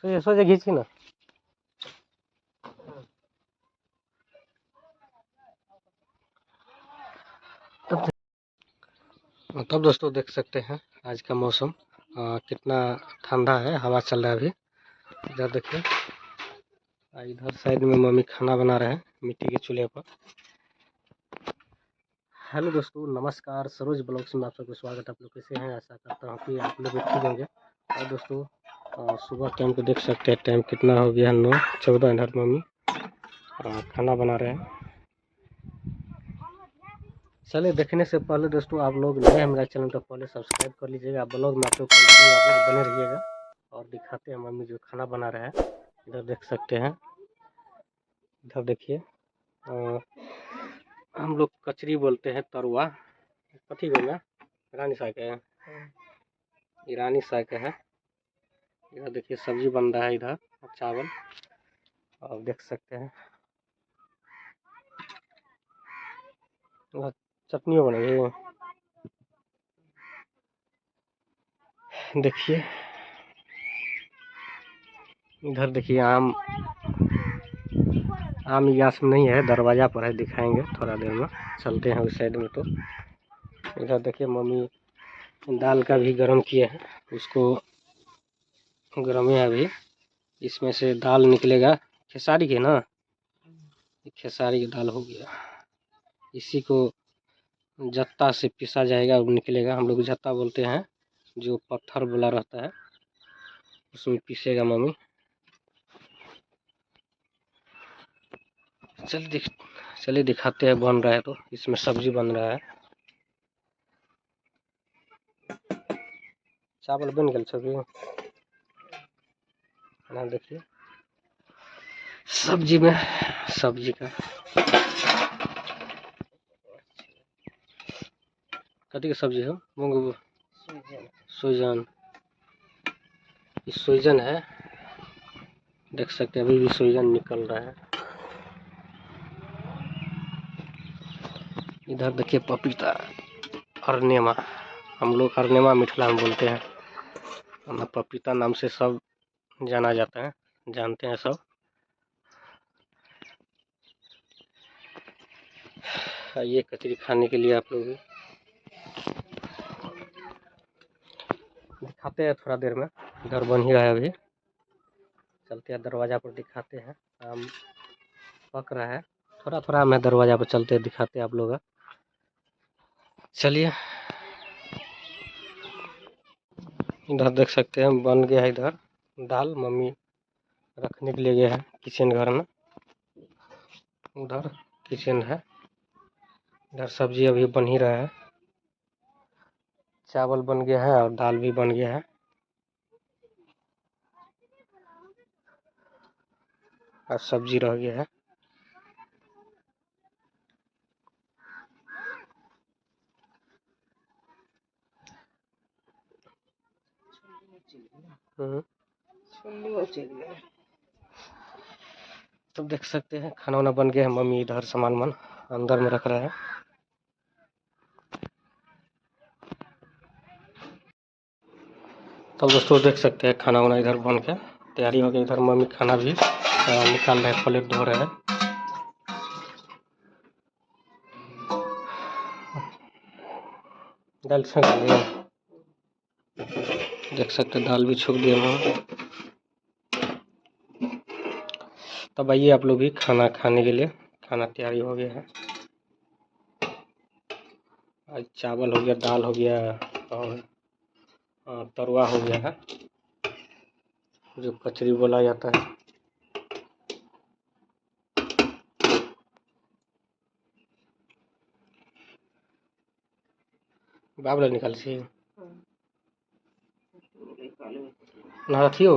सोचे घींची ना। तब दोस्तों देख सकते हैं आज का मौसम कितना ठंडा है, हवा चल रहा है अभी। इधर देखिए, इधर साइड में मम्मी खाना बना रहे हैं मिट्टी के चूल्हे पर। हेलो दोस्तों, नमस्कार। सरोज ब्लॉग्स में आप सबको स्वागत है। आप लोग कैसे हैं? आशा करता हूँ कि आप लोग भी ठीक होंगे। और दोस्तों सुबह टाइम को देख सकते हैं, टाइम कितना हो गया, 9:14। इधर मम्मी खाना बना रहे हैं। चलिए, देखने से पहले दोस्तों आप लोग नए हैं मेरा चैनल तो पहले सब्सक्राइब कर लीजिएगा। ब्लॉग में आप लोग कंटिन्यू आप लोग बने रहिएगा। और दिखाते हैं मम्मी जो खाना बना रहे हैं। इधर देख सकते हैं, इधर देखिए, हम लोग कचरी बोलते हैं, तरुआ कथी बोल ईरानी साग है, ईरानी साग है। इधर देखिए सब्जी बन रहा है, इधर चावल, और देख सकते हैं चटनी बनेगी। देखिए इधर देखिए, आम यास में नहीं है, दरवाजा पर है, दिखाएंगे थोड़ा देर में। चलते हैं उस साइड में। तो इधर देखिए मम्मी दाल का भी गरम किए हैं, उसको गरम है अभी। इसमें से दाल निकलेगा, खेसारी के ना, खेसारी की दाल हो गया। इसी को जत्ता से पिसा जाएगा, वो निकलेगा। हम लोग जत्ता बोलते हैं, जो पत्थर वाला रहता है, उसमें पीसेगा मम्मी। चलिए दिखाते हैं बन रहा है। तो इसमें सब्जी बन रहा है, चावल बन गया सब्जी। देखिए सब्जी में, सब्जी का कथी की सब्जी है? मूंग, सोजन। सोजन है, देख सकते हैं अभी भी सोजन निकल रहा है। इधर देखिए पपीता, अरनेमा, हम लोग अरनेमा मिथिला में बोलते हैं, पपीता नाम से सब जाना जाता है, जानते हैं सब। ये कचरी खाने के लिए आप लोग दिखाते हैं थोड़ा देर में। इधर बन ही रहा है अभी। चलते हैं दरवाजा पर, दिखाते हैं। आम पक रहा है, थोड़ा थोड़ा मैं दरवाजा पर चलते दिखाते हैं आप लोग। चलिए, इधर देख सकते हैं बन गया है। इधर दाल मम्मी रखने के लिए गया है किचन घर में, उधर किचन है। इधर सब्जी अभी बन ही रहा है, चावल बन गया है और दाल भी बन गया है। और सब्जी रह गया है। तो देख सकते हैं खाना वाना बन गया है। मम्मी इधर सामान अंदर में रख रहा है। तो दोस्तों देख सकते हैं खाना वाना इधर बन के तैयारी हो गई। इधर मम्मी खाना भी निकाल रहे हैं, प्लेट धो रहे हैं। दाल छक दिए, देख सकते हैं दाल भी छुक दिए हैं। तब आइए आप लोग भी खाना खाने के लिए। खाना तैयारी हो गया है। आज चावल हो गया, दाल हो गया, और तरुआ हो गया है, जो कचरी बोला जाता है। बाबला निकाल सी ना अथी हो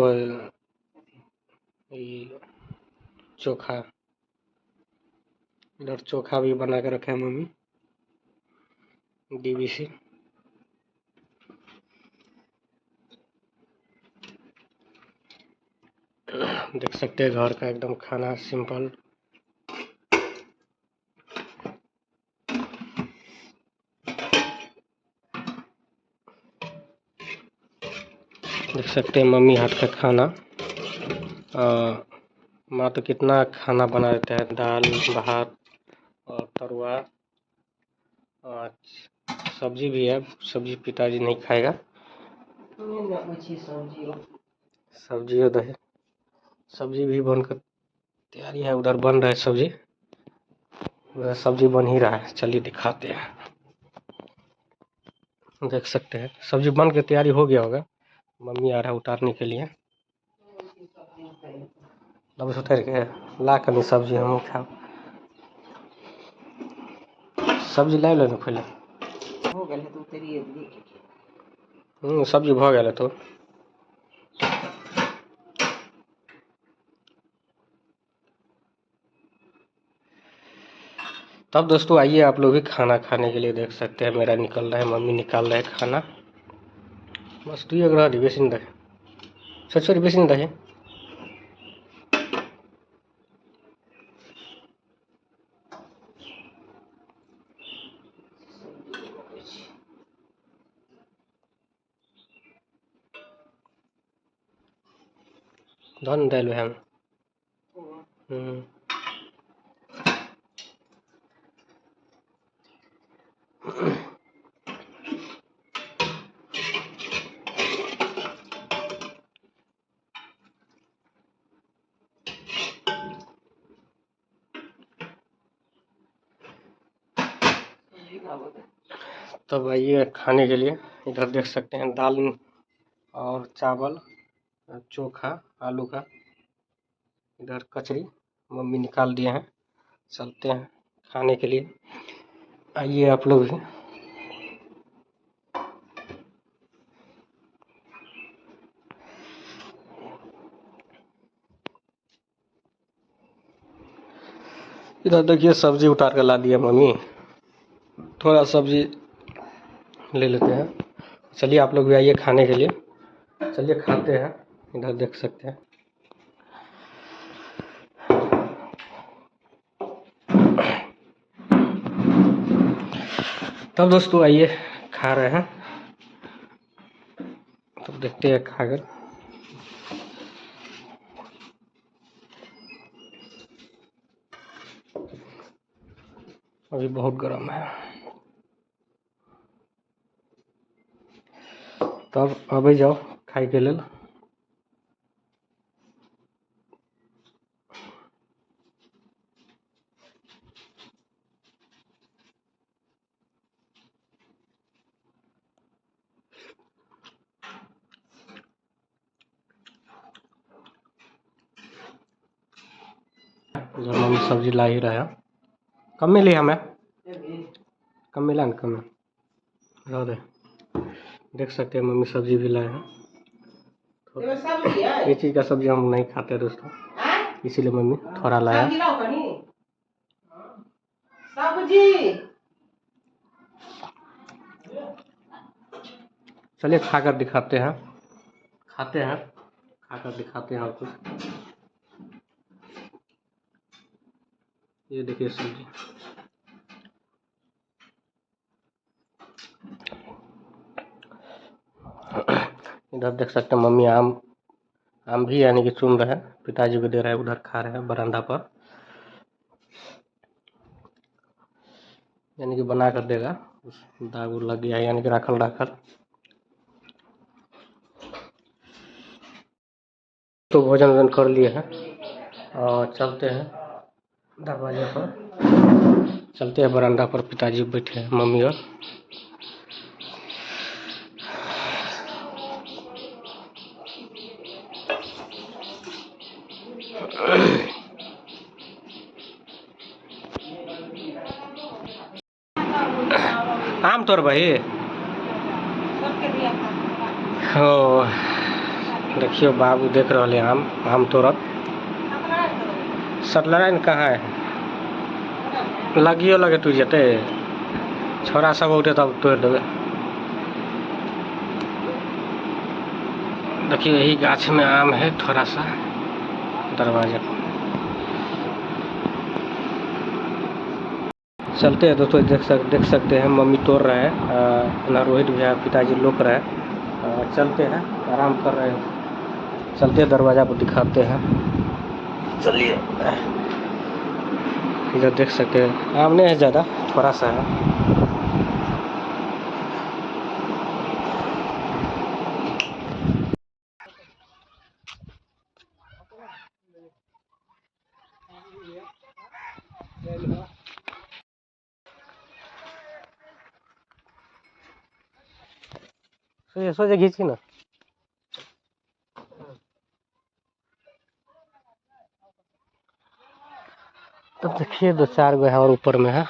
चोखा। इधर चोखा भी बना के रखे हैं मम्मी, DBC। देख सकते हैं घर का एकदम खाना सिंपल। देख सकते हैं मम्मी हाथ का खाना। माँ तो कितना खाना बना देते हैं, दाल भात और तरुआ और सब्जी भी है। सब्जी पिताजी नहीं खाएगा। सब्जी उधर है, सब्जी भी बनकर तैयारी है। उधर बन रहा है सब्जी, उधर सब्जी बन ही रहा है। चलिए दिखाते हैं। देख सकते हैं सब्जी बन के तैयारी हो गया होगा। मम्मी आ रहा है उतारने के लिए। अब उतर के ला कर सब्जी हम खाओ। सब्जी ला लो पहले। सब्जी भ गया तो तब दोस्तों आइए आप लोग भी खाना खाने के लिए। देख सकते हैं मेरा निकल रहा है, मम्मी निकाल रहा है खाना। बस तू एक रहा बेसिन रहे छोटी बेसिन रहे। धन डाल हम तब आइए खाने के लिए। इधर देख सकते हैं दाल और चावल, चोखा आलू का। इधर कचरी मम्मी निकाल दिए हैं। चलते हैं खाने के लिए। आइए आप लोग भी। इधर देखिए सब्जी उतार कर ला दिया मम्मी। थोड़ा सब्जी ले लेते हैं। चलिए आप लोग भी आइए खाने के लिए। चलिए खाते हैं। इधर देख सकते हैं। तब दोस्तों आइए खा रहे हैं। तो देखते हैं खाकर। अभी बहुत गर्म है। तब अभी जाओ खाई के लेल। जो मम्मी सब्जी ला ही रहा है। कम मिली हमें, कम मिला न कम रह दे। देख सकते हैं मम्मी सब्जी भी लाए हैं। ये चीज़ का सब्जी हम नहीं खाते दोस्तों, इसीलिए मम्मी थोड़ा लाया। चलिए खाकर दिखाते हैं। खाते हैं, खाकर दिखाते हैं आपको। ये देखिए सब्जी। इधर देख सकते हैं मम्मी आम भी यानी कि चुन रहे हैं, पिताजी को दे रहे हैं। उधर खा रहे हैं बरामदा पर, यानी कि बना कर देगा। दाग लग गया यानी कि राखल। तो भोजन कर लिए हैं और चलते हैं दरवाजे पर। चलते हैं बरामदा पर। पिताजी बैठे हैं, मम्मी और आम तोड़ भाई हो। देखियो बाबू देख रहे हैं आम तोड़त। सतलराइन कहाँ है? लगियो लगे तू जते छोरा सब उठे तब तोड़ देवे। देखिए यही गाछ में आम है थोड़ा सा दरवाजे पर। चलते हैं दोस्तों। देख सकते हैं मम्मी तोड़ रहे हैं। अपना रोहित भैया पिताजी लोक रहे हैं। चलते हैं, आराम कर रहे हैं। चलते दरवाजा पर दिखाते हैं। चलिए, इधर देख सकते हैं, आमने है ज़्यादा, थोड़ा सा है। सोचे घींची ना। तो देखिए 2-4 गो है और ऊपर में है।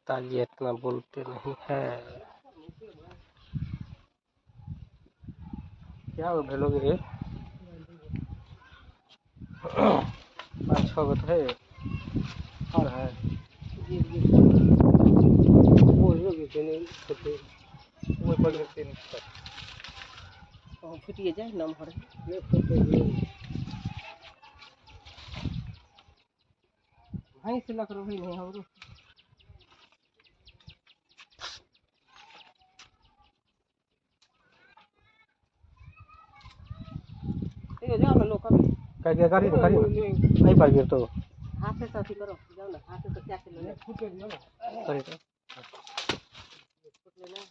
तालिए इतना बोलते नहीं है। क्या भेलोगे ये? 5-6 गो तो है और है। फुटिए जाए नाम भर भाई से लग रही नहीं हम ये जाओ ना लोग क्या क्या गाड़ी नहीं पर गिर तो हाथ से साथी करो जाओ ना हाथ से क्या चलो ना फुट गया ना करे तो फुट लेना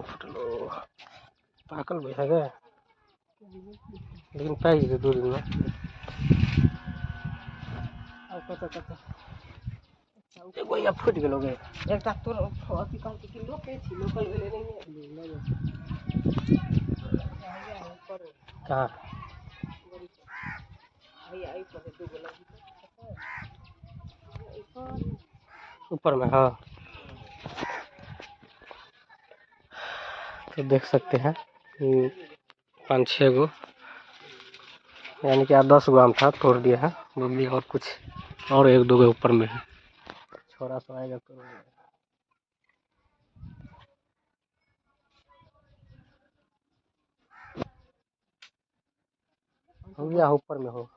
फुट लो पाकल भी है लेकिन पाई दे 2 दिन में अब कत एगो या फुट गेलोगे एकटा तोर अथी कहल कि लोके छी लोकल भेले नहीं कहाँ भैया आई पर 2 गो लगी ऊपर में। हाँ, तो देख सकते हैं 5-6 गो, यानी कि 10 गो आम था, तोड़ दिया है मम्मी। और कुछ और 1-2 गो ऊपर में है, छोरा सा आएगा तो हो गया ऊपर में हो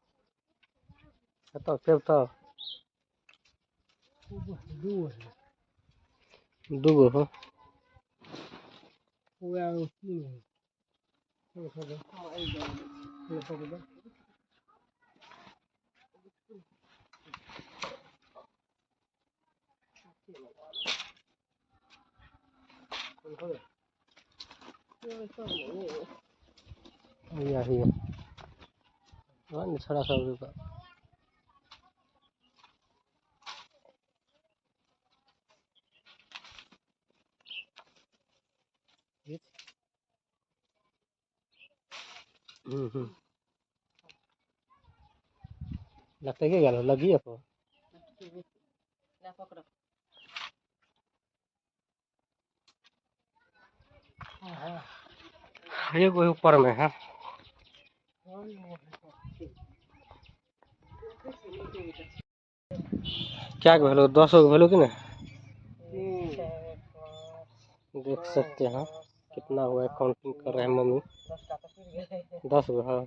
तो फिर तो 2 गो हो यही है छोरा सब का लगता है क्या लगी है तो ये कोई ऊपर में है। क्या भेलो 10 गो भेलो कि ना देख सकते हैं कितना हुआ है। काउंटिंग कर रहे हैं मम्मी 10 गो। हाँ,